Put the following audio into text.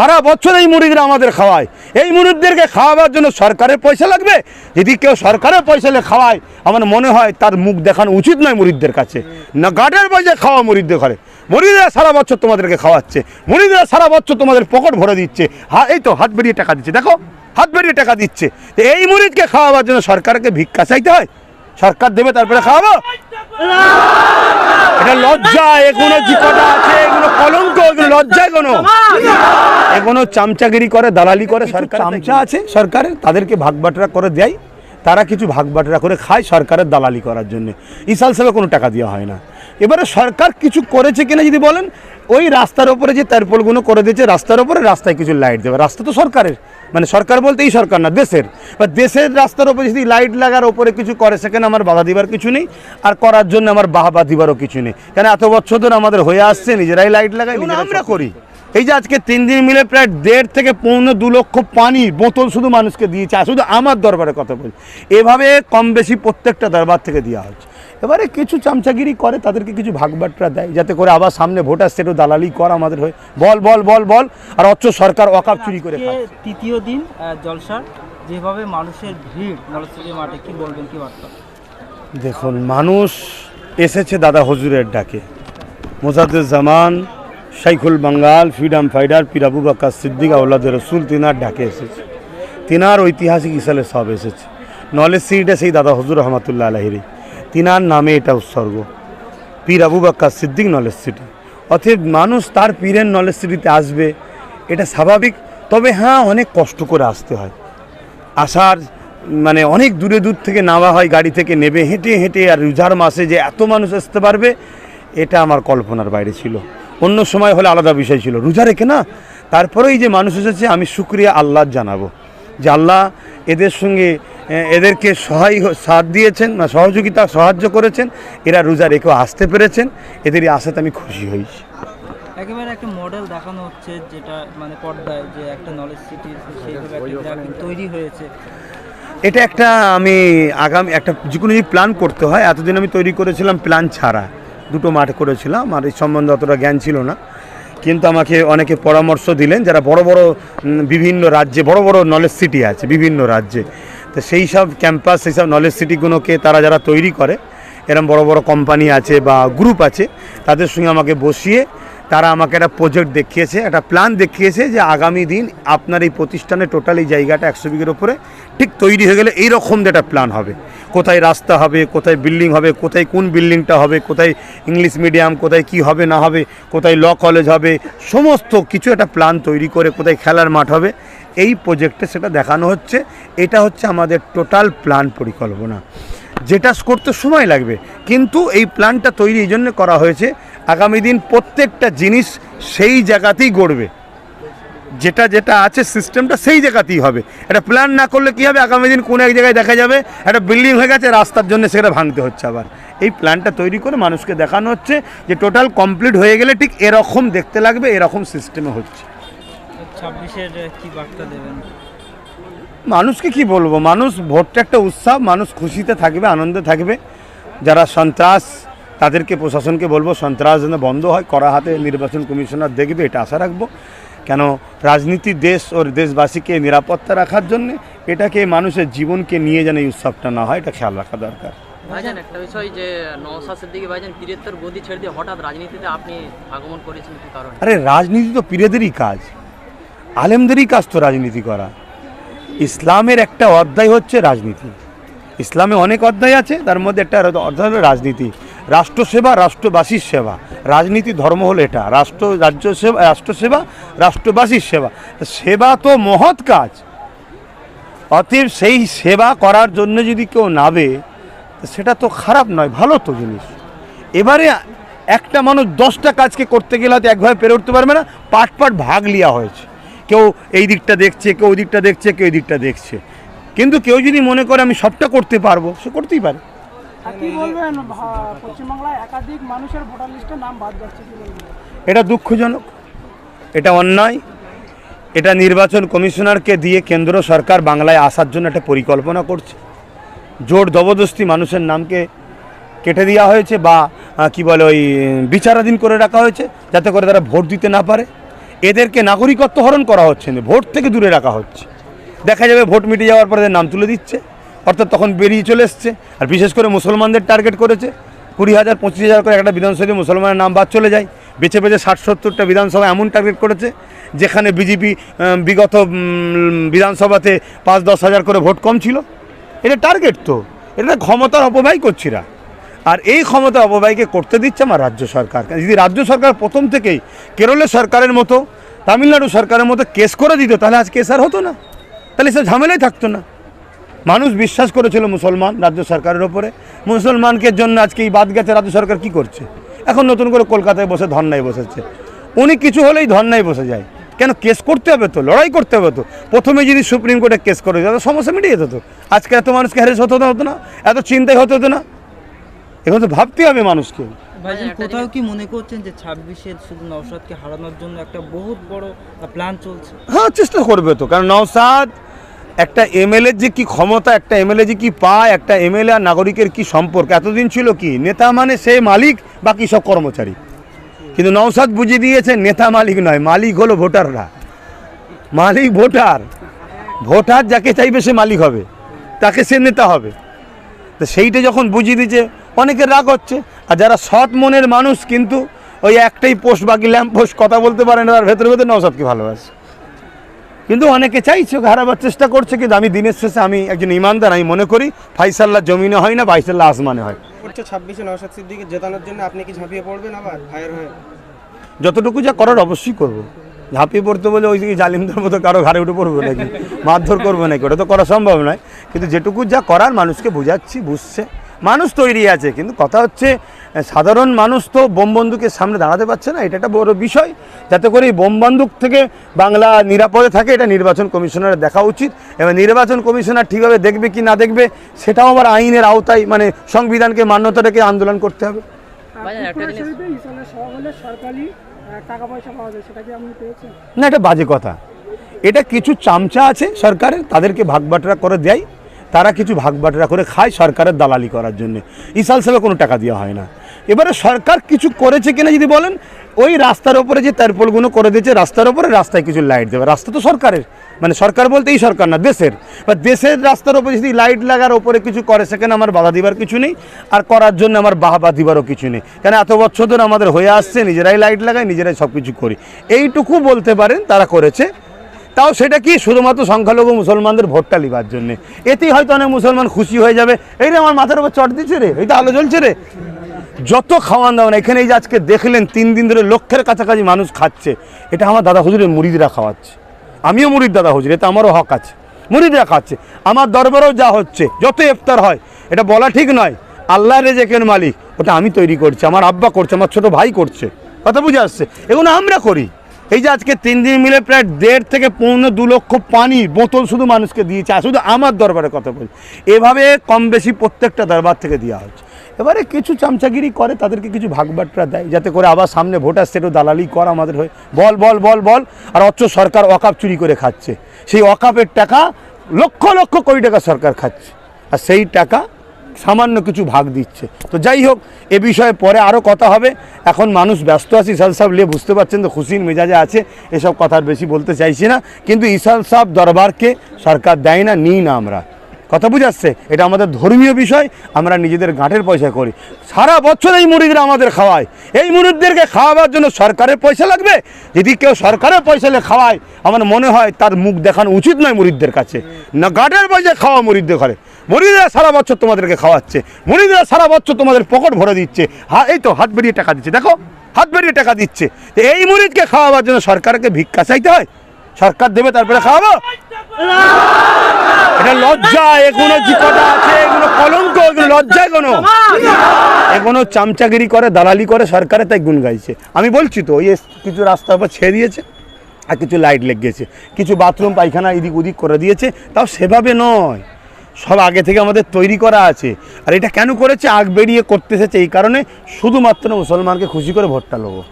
সারা বছর এই মুরিদরা আমাদের খাওয়ায়। এই মুরিদদেরকে খাওয়াবার জন্য সরকারের পয়সা লাগবে? যদি কেউ সরকারের পয়সা নিয়ে খাওয়ায়, আমার মনে হয় তার মুখ দেখানো উচিত নয় মুরিদদের কাছে। না গার্ডের পয়সা খাওয়া মুরিদদের ঘরে, মুরিদরা সারা বছর তোমাদেরকে খাওয়াচ্ছে, মুরিদরা সারা বছর তোমাদের পকেট ভরে দিচ্ছে। এই তো হাত বেরিয়ে টাকা দিচ্ছে, দেখো হাত বেরিয়ে টাকা দিচ্ছে। তো এই মুরিদকে খাওয়াবার জন্য সরকারকে ভিক্ষা চাইতে হয়? সরকার দেবে তারপরে খাওয়াবো? এটা লজ্জা। এগুলো যে কটা আছে এগুলো কলঙ্ক, এগুলো লজ্জায় কোনো, এগুলো চামচাগিরি করে, দালালি করে। সরকার চামচা আছে সরকারের, তাদেরকে ভাগবাটরা করে দেয়, তারা কিছু ভাগবাটরা করে খায় সরকারের দালালি করার জন্য। ইসাল সাহেবে কোনো টাকা দেওয়া হয় না। এবারে সরকার কিছু করেছে কিনা যদি বলেন, ওই রাস্তার ওপরে যে তারপলগুলো করে দিয়েছে রাস্তার ওপরে, রাস্তায় কিছু লাইট দেবে। রাস্তা তো সরকারের, মানে সরকার বলতে এই সরকার না, দেশের। বা দেশের রাস্তার ওপরে যদি লাইট লাগার ওপরে কিছু করে, সেখানে আমার বাধা দিবার কিছু নেই, আর করার জন্য আমার বাহবা দিবারও কিছু নেই। কেন এত বছর ধরে আমাদের হয়ে আসছে, নিজেরাই লাইট লাগাই, আমরা করি। এই যে আজকে 3 দিন মিলে প্রায় 1.5 থেকে 2 লক্ষ পানির বোতল শুধু মানুষকে দিয়েছে, আর শুধু আমার দরবারে কথা বলি। এভাবে কম বেশি প্রত্যেকটা দরবার থেকে দেওয়া হচ্ছে। এবারে কিছু চামচাগিরি করে, তাদেরকে কিছু ভাগবাটরা দেয়, যাতে করে আবার সামনে ভোট আসছে একটু দালালি কর আমাদের হয়ে, বল বল বল বল। আর অথচ সরকার ওয়াকফ চুরি করে খাচ্ছে। তৃতীয় দিন জলসার যেভাবে মানুষের ভিড় নলছিটি মাঠে, কি বলবেন, কি বার্তা? দেখুন, মানুষ এসেছে দাদা হুজুরের ডাকে। মুজাদ্দেদুজ্জামান শাইখুল বাঙ্গাল ফ্রিডম ফাইটার পীর আবু বকর সিদ্দিক আওলাদ রসুল তিনার ডাকে এসেছে। তিনার ঐতিহাসিক ইসালে সব এসেছে। নলেজ সিটিটা সেই দাদা হুজুর রহমতুল্লাহ আলাহিরই, তিনার নামে এটা উৎসর্গ, পীর আবু বকর সিদ্দিক নলেজ সিটি। অতএব মানুষ তার পীরের নলেজ সিটিতে আসবে, এটা স্বাভাবিক। তবে হ্যাঁ, অনেক কষ্ট করে আসতে হয়। আসার মানে অনেক দূরে দূর থেকে নামা হয়, গাড়ি থেকে নেবে হেঁটে হেঁটে। আর রোজার মাসে যে এত মানুষ আসতে পারবে, এটা আমার কল্পনার বাইরে ছিল। অন্য সময় হলে আলাদা বিষয় ছিল, রোজা রেখে না। তারপরেই যে মানুষ এসেছে, আমি শুকরিয়া আল্লাহ জানাবো যে আল্লাহ এদের সঙ্গে এদেরকে সাথ দিয়েছেন, সহযোগিতা সাহায্য করেছেন, এরা রোজা রেখেও আসতে পেরেছেন। এদেরই আসাতে আমি খুশি হয়েছি। একেবারে একটা মডেল দেখানো হচ্ছে, যেটা মানে পর্দায় যে একটা নলেজ সিটি সেইভাবে তৈরি হয়েছে। এটা একটা আমি আগামী একটা যে কোনো যদি প্ল্যান করতে হয়, এতদিন আমি তৈরি করেছিলাম প্ল্যান ছাড়া, 2টো মাঠ করেছিলাম। আর এই সম্বন্ধে অতটা জ্ঞান ছিল না, কিন্তু আমাকে অনেকে পরামর্শ দিলেন যারা বড় বড় বিভিন্ন রাজ্যে বড় বড় নলেজ সিটি আছে বিভিন্ন রাজ্যে। তো সেই সব ক্যাম্পাস, সেই সব নলেজ সিটিগুলোকে তারা যারা তৈরি করে, এরকম বড় বড় কোম্পানি আছে বা গ্রুপ আছে, তাদের সঙ্গে আমাকে বসিয়ে তারা আমাকে একটা প্রজেক্ট দেখিয়েছে, একটা প্ল্যান দেখিয়েছে যে আগামী দিন আপনার এই প্রতিষ্ঠানে টোটাল এই জায়গাটা 100 বিঘের ওপরে ঠিক তৈরি হয়ে গেলে এইরকম একটা প্ল্যান হবে। কোথায় রাস্তা হবে, কোথায় বিল্ডিং হবে, কোথায় কোন বিল্ডিংটা হবে, কোথায় ইংলিশ মিডিয়াম, কোথায় কি হবে না হবে, কোথায় ল কলেজ হবে, সমস্ত কিছু একটা প্ল্যান তৈরি করে কোথায় খেলার মাঠ হবে, এই প্রজেক্টে সেটা দেখানো হচ্ছে। এটা হচ্ছে আমাদের টোটাল প্ল্যান পরিকল্পনা, যেটা করতে সময় লাগবে, কিন্তু এই প্ল্যানটা তৈরি এই জন্য করা হয়েছে আগামী দিন প্রত্যেকটা জিনিস সেই জায়গাতেই গড়বে, যেটা যেটা আছে সিস্টেমটা সেই জায়গাতেই হবে। এটা প্ল্যান না করলে কী হবে, আগামী দিন কোনো এক জায়গায় দেখা যাবে একটা বিল্ডিং হয়ে গেছে, রাস্তার জন্য সেটা ভাঙতে হচ্ছে আবার। এই প্ল্যানটা তৈরি করে মানুষকে দেখানো হচ্ছে যে টোটাল কমপ্লিট হয়ে গেলে ঠিক এরকম দেখতে লাগবে, এরকম সিস্টেমে হচ্ছে। 26-এর কি বার্তা দেবেন? মানুষকে কি বলবো, মানুষ ভোটটা একটা উৎসব, মানুষ খুশিতে থাকবে, আনন্দে থাকবে। যারা সন্ত্রাস, তাদেরকে প্রশাসনকে বলবো সন্ত্রাস যেন বন্ধ হয়, কড়া হাতে নির্বাচন কমিশনার দেখবে, এটা আশা রাখবো। কেন রাজনীতি দেশ ওর দেশবাসীকে নিরাপত্তা রাখার জন্য, এটাকে মানুষের জীবনকে নিয়ে যেন এই উৎসবটা না হয়, এটা খেয়াল রাখা দরকার। ভাইজান, একটা বিষয় যে নওশাদ সিদ্দিকী ভাইজান পীরের গদি ছেড়ে দিয়ে হঠাৎ রাজনীতিতে আপনি আগমন করেছেন, কি কারণে? আরে রাজনীতি তো পীরেদেরই কাজ, আলেমদেরই কাজ তো রাজনীতি করা। ইসলামের একটা অধ্যায় হচ্ছে রাজনীতি। ইসলামে অনেক অধ্যায় আছে, তার মধ্যে একটা অধ্যায় হলো রাজনীতি, রাষ্ট্রসেবা, রাষ্ট্রবাসীর সেবা। রাজনীতি ধর্ম হলো এটা, রাষ্ট্রসেবা, রাষ্ট্রবাসীর সেবা। সেবা তো মহৎ কাজ, অতএব সেই সেবা করার জন্য যদি কেউ নাবে, সেটা তো খারাপ নয়, ভালো তো জিনিস। এবারে একটা মানুষ 10টা কাজকে করতে গেলে হয়তো একভাবে পেরে উঠতে পারবে না, পাট পাট ভাগ লিয়া হয়েছে। কেউ এই দিকটা দেখছে, কেউ ওই দিকটা দেখছে, কেউ এই দিকটা দেখছে। কিন্তু কেউ যদি মনে করে আমি সবটা করতে পারবো, সে করতেই পারে। কি বলবেন, পশ্চিমবাংলায় একাধিক মানুষের ভোটার লিস্টে নাম বাদ যাচ্ছে, কি বলবেন? এটা দুঃখজনক, এটা অন্যায়। এটা নির্বাচন কমিশনারকে দিয়ে কেন্দ্র সরকার বাংলায় আসার জন্য একটা পরিকল্পনা করছে। জোর জবরদস্তি মানুষের নামকে কেটে দেওয়া হয়েছে, বা কি বলে ওই বিচারাধীন করে রাখা হয়েছে, যাতে করে তারা ভোট দিতে না পারে। এদেরকে নাগরিকত্ব হরণ করা হচ্ছে না, ভোট থেকে দূরে রাখা হচ্ছে। দেখা যাবে ভোট মিটে যাওয়ার পরে এদের নাম তুলে দিচ্ছে, অর্থাৎ তখন বেরিয়ে চলে এসছে। আর বিশেষ করে মুসলমানদের টার্গেট করেছে, 20,000 25,000 করে একটা বিধানসভায় মুসলমানের নাম বাদ চলে যায়। বেছে বেছে 60-70টা বিধানসভা এমন টার্গেট করেছে যেখানে বিজেপি বিগত বিধানসভাতে 5-10 হাজার করে ভোট কম ছিল। এটা টার্গেট, তো এটা ক্ষমতার অপব্যয় করছিরা। আর এই ক্ষমতা অপব্যয়কে করতে দিচ্ছে আমার রাজ্য সরকার। যদি রাজ্য সরকার প্রথম থেকেই কেরলের সরকারের মতো, তামিলনাড়ু সরকারের মতো কেস করে দিত, তাহলে আজ কেস আর হতো না, তাহলে সে ঝামেলাই থাকতো না। মানুষ বিশ্বাস করেছিল মুসলমান রাজ্য সরকারের ওপরে, মুসলমানকে জন্য আজকে এই বাদ গেছে। রাজ্য সরকার কি করছে? এখন নতুন করে কলকাতায় বসে ধর্নায় বসেছে। উনি কিছু হলেই ধর্নায় বসে যায় কেন? কেস করতে হবে তো, লড়াই করতে হবে তো। প্রথমে যদি সুপ্রিম কোর্টে কেস করে দিত সমস্যা মিটিয়ে যেত তো। আজকে এত মানুষকে হ্যারেস হতো না, এত চিন্তাই হতো না। এখন তো ভাবতে হবে মানুষকে। ভাইজান কোথাও কি মনে করছেন যে 26-এ শুধু নওশাদকে হারানোর জন্য একটা বহুত বড় প্ল্যান চলছে? হ্যাঁ, চেষ্টা করবে তো, কারণ নওশাদ একটা এমএলএর যে কি ক্ষমতা, একটা এমএলএ যে কি পায়, একটা এমএলএ আর নাগরিকের কি সম্পর্ক, এতদিন ছিল কি নেতা মানে সে মালিক, বাকি সব কর্মচারী। কিন্তু নওশাদ বুঝিয়ে দিয়েছে নেতা মালিক নয়, মালিক হলো ভোটাররা। মালিক ভোটার, ভোটার যাকে চাইবে সে মালিক হবে, তাকে সে নেতা হবে। তো সেইটা যখন বুঝিয়ে দিয়েছে অনেকের রাগ হচ্ছে। আর যারা সৎ মনের মানুষ কিন্তু ওই একটাই পোস্ট, বাকি ল্যাম্প পোস্ট, কথা বলতে পারে না, তার ভেতরে ভেতরে নওশাদকে ভালোবাসে। কিন্তু অনেকে চাইছে ওকে হারাবার চেষ্টা করছে। কিন্তু আমি দিনের শেষে আমি একজন ইমানদার, আমি মনে করি ফাইসাল্লাহ জমিনে হয় না, ফাইসাল্লাহ আসমানে হয়। 26-এ নওশাদ সিদ্দিকীকে জেতানোর জন্য আপনি কি ঝাঁপিয়ে পড়বেন আবার ফায়ার হয়ে? যতটুকু যা করার অবশ্যই করব। ঝাঁপিয়ে পড়তে বলে ওই দিকে জালিমদের মতো কারো ঘাড়ে উঠে পড়বো নাকি, মারধর করবো নাকি, ওটা তো করা সম্ভব নয়। কিন্তু যেটুকু যা করার মানুষকে বোঝাচ্ছি, বুঝছে, মানুষ তৈরি আছে। কিন্তু কথা হচ্ছে সাধারণ মানুষ তো বোম বন্দুকের সামনে দাঁড়াতে পারছে না, এটা একটা বড় বিষয়। যাতে করে এই বোম বন্দুক থেকে বাংলা নিরাপদে থাকে, এটা নির্বাচন কমিশনারের দেখা উচিত। এবং নির্বাচন কমিশনার ঠিকভাবে দেখবে কি না দেখবে সেটাও আবার আইনের আওতায়, মানে সংবিধানকে মান্যতা রেখে আন্দোলন করতে হবে। ভাইজান একটা জিনিস, ইসলামের সভাবলে সরকারি টাকা পয়সা পাওয়া যায়, সেটা কি আপনি পেয়েছেন? না, এটা বাজে কথা। এটা কিছু চামচা আছে সরকারের, তাদেরকে ভাগবাটরা করে দেয়, তারা কিছু ভাগবাটরা করে খায় সরকারের দালালি করার জন্য। ইসাল সাহেবে কোনো টাকা দেওয়া হয় না। এবারে সরকার কিছু করেছে কিনা যদি বলেন, ওই রাস্তার ওপরে যে তারপলগুলো করে দিয়েছে, রাস্তার ওপরে রাস্তায় কিছু লাইট দেবে। রাস্তা তো সরকারের, মানে সরকার বলতে এই সরকার না, দেশের। বা দেশের রাস্তার ওপরে যদি লাইট লাগার ওপরে কিছু করে, সেখানে আমার বাধা দিবার কিছু নেই, আর করার জন্য আমার বাহবা দিবারও কিছু নেই। কেন এত বছর ধরে আমাদের হয়ে আসছে, নিজেরাই লাইট লাগাই, নিজেরাই সব কিছু করি, এইটুকু বলতে পারেন তারা করেছে। তাও সেটা কি শুধুমাত্র সংখ্যালঘু মুসলমানদের ভোটটা লিবার জন্যে। এতেই হয়তো অনেক মুসলমান খুশি হয়ে যাবে, এই রে আমার মাথার উপর চট দিচ্ছে রে, এইটা আলো জ্বলছে রে। যত খাওয়ান দাওয়ান এখানে, এই যে আজকে দেখলেন 3 দিন ধরে লক্ষের কাছাকাছি মানুষ খাচ্ছে, এটা আমার দাদা হুজুরের মুরিদরা খাওয়াচ্ছে। আমিও মুরিদ দাদা হুজুর, এতে আমারও হক আছে। মুরিদরা খাচ্ছে, আমার দরবারেও যা হচ্ছে, যত ইফতার হয়, এটা বলা ঠিক নয়। আল্লাহ রেজেকের মালিক, ওটা আমি তৈরি করছি, আমার আব্বা করছে, আমার ছোট ভাই করছে, কথা বুঝে আসছে। এগুলো আমরা করি। এই যে আজকে 3 দিন মিলে প্রায় 1.5 থেকে 2 লক্ষ পানির বোতল শুধু মানুষকে দিয়েছে, আর শুধু আমার দরবারের কথা বলছি। এভাবে কম বেশি প্রত্যেকটা দরবার থেকে দেওয়া হচ্ছে। এবারে কিছু চামচাগিরি করে, তাদেরকে কিছু ভাগবাটরা দেয়, যাতে করে আবার সামনে ভোট আসছে, একটু দালালি কর আমাদের হয়ে, বল বল বল বল। আর অথচ সরকার ওয়াকাফ চুরি করে খাচ্ছে। সেই ওয়াকাফের টাকা লক্ষ লক্ষ কোটি টাকা সরকার খাচ্ছে, আর সেই টাকা সামান্য কিছু ভাগ দিচ্ছে। তো যাই হোক, এ বিষয়ে পরে আরও কথা হবে। এখন মানুষ ব্যস্ত আছে, ইসাল সাহেব নিয়ে বুঝতে পারছেন তো, খুশির মেজাজে আছে, এসব কথা আর বেশি বলতে চাইছি না। কিন্তু ইসাল সাহেব দরবারকে সরকার দেয় না, নিই না আমরা, কথা বুঝাচ্ছে। এটা আমাদের ধর্মীয় বিষয়, আমরা নিজেদের গাঁটের পয়সা করি। সারা বছর এই মুরিদরা আমাদের খাওয়ায়, এই মুরিদদেরকে খাওয়াবার জন্য সরকারের পয়সা লাগবে? যদি কেউ সরকারের পয়সা নিয়ে খাওয়ায়, আমার মনে হয় তার মুখ দেখানো উচিত নয় মুরিদদের কাছে। না, গাঁটের পয়সা খাওয়া মুরিদদের ঘরে, মুরিদরা সারা বছর তোমাদেরকে খাওয়াচ্ছে, মুরিদরা সারা বছর তোমাদের পকেট ভরে দিচ্ছে। এই তো হাত বেরিয়ে টাকা দিচ্ছে, দেখো হাত বেরিয়ে টাকা দিচ্ছে। তো এই মুরিদকে খাওয়াবার জন্য সরকারকে ভিক্ষা চাইতে হয়? সরকার দেবে তারপরে খাওয়াবো? এটা লজ্জা। এগুলো যে কটা আছে, এগুলো কলঙ্ক, এগুলো লজ্জায় কোনো, এগুলো চামচাগিরি করে, দালালি করে সরকারে, তাই গুণ গাইছে। আমি বলছি তো, ওই কিছু রাস্তার উপর ছেড়ে দিয়েছে, আর কিছু লাইট লেগেছে, কিছু বাথরুম পায়খানা এদিক ওদিক করে দিয়েছে, তাও সেভাবে নয়, সব আগে থেকে আমাদের তৈরি করা আছে। আর এটা কেন করেছে? আগ বেরিয়ে করতে এসেছে এই কারণে, শুধুমাত্র মুসলমানকে খুশি করে ভোটটা নেবো।